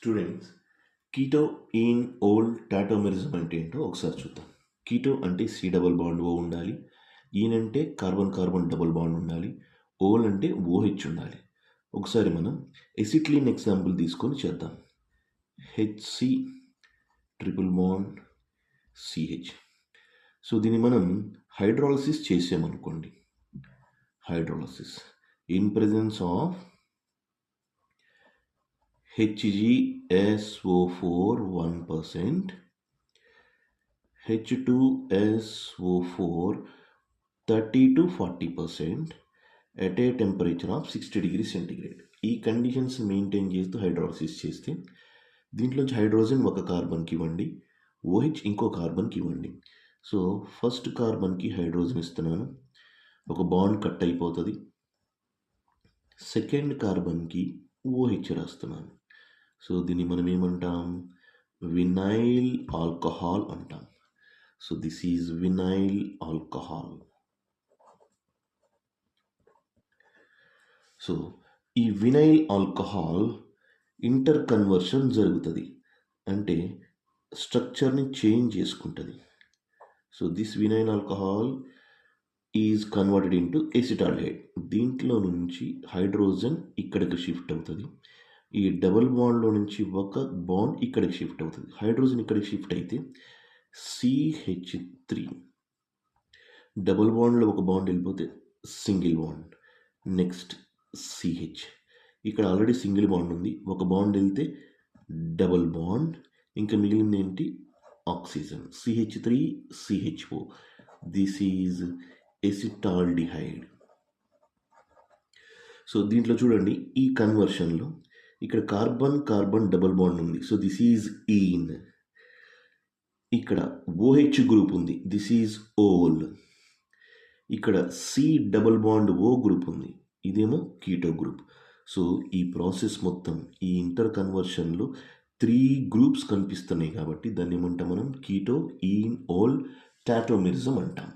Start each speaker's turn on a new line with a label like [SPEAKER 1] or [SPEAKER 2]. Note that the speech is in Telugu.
[SPEAKER 1] Students, keto in whole tautomerism అంటే ఏంటో ఒకసారి చూద్దాం. కీటో అంటే సి డబల్ బాండ్ ఓ ఉండాలి, ఈన్ అంటే కార్బన్ కార్బన్ డబుల్ బాండ్ ఉండాలి, ఓల్ అంటే ఓహెచ్ ఉండాలి. ఒకసారి మనం ఎసిట్లీన్ ఎగ్జాంపుల్ తీసుకొని చేద్దాం. HC triple bond CH. So దీన్ని మనం హైడ్రాలసిస్ చేసామనుకోండి. Hydrolysis in presence of HgSO4 1%, H2SO4 30 to 40% at a temperature of 60 degrees centigrade. ఈ కండిషన్స్ మెయింటైన్ చేస్తూ హైడ్రాలసిస్ చేస్తే దీంట్లోంచి హైడ్రోజన్ ఒక కార్బన్కి ఇవ్వండి, ఓహెచ్ ఇంకో కార్బన్కి ఇవ్వండి. సో ఫస్ట్ కార్బన్కి హైడ్రోజన్ ఇస్తున్నాను, ఒక బాండ్ కట్ అయిపోతుంది. సెకండ్ కార్బన్కి ఓహెచ్ రాస్తున్నాను. సో దీన్ని మనం ఏమంటాం? వినైల్ ఆల్కహాల్ అంటాం. So this is vinyl alcohol. So ఈ వినైల్ ఆల్కహాల్ ఇంటర్ కన్వర్షన్ జరుగుతుంది, అంటే స్ట్రక్చర్ని చేంజ్ చేసుకుంటుంది. So this vinyl alcohol is converted into acetaldehyde. దీంట్లో నుంచి హైడ్రోజన్ ఇక్కడికి షిఫ్ట్ అవుతుంది. ఈ డబుల్ బాండ్లో నుంచి ఒక బాండ్ ఇక్కడికి షిఫ్ట్ అవుతుంది. హైడ్రోజన్ ఇక్కడికి షిఫ్ట్ అయితే CH3 డబుల్ బాండ్లో ఒక బాండ్ వెళ్ళిపోతే సింగిల్ బాండ్. నెక్స్ట్ CH, ఇక్కడ ఆల్రెడీ సింగిల్ బాండ్ ఉంది, ఒక బాండ్ వెళ్తే డబుల్ బాండ్, ఇంకా మిగిలింది ఏంటి? Oxygen. CH3 CHO. This is acetaldehyde. So దీంట్లో చూడండి, ఈ కన్వర్షన్లో ఇక్కడ కార్బన్ కార్బన్ డబుల్ బాండ్ ఉంది. So this is ene. ఇక్కడ ఓహెచ్ గ్రూప్ ఉంది, దిస్ ఈజ్ ఓల్. ఇక్కడ C double bond O group ఉంది, ఇదేమో కీటో గ్రూప్. సో ఈ ప్రాసెస్ మొత్తం ఈ ఇంటర్ కన్వర్షన్లో 3 గ్రూప్స్ కనిపిస్తున్నాయి కాబట్టి దాన్ని ఏమంటాం మనం? కీటో ఇన్ ఓల్ టాటోమెరిజం అంటాం.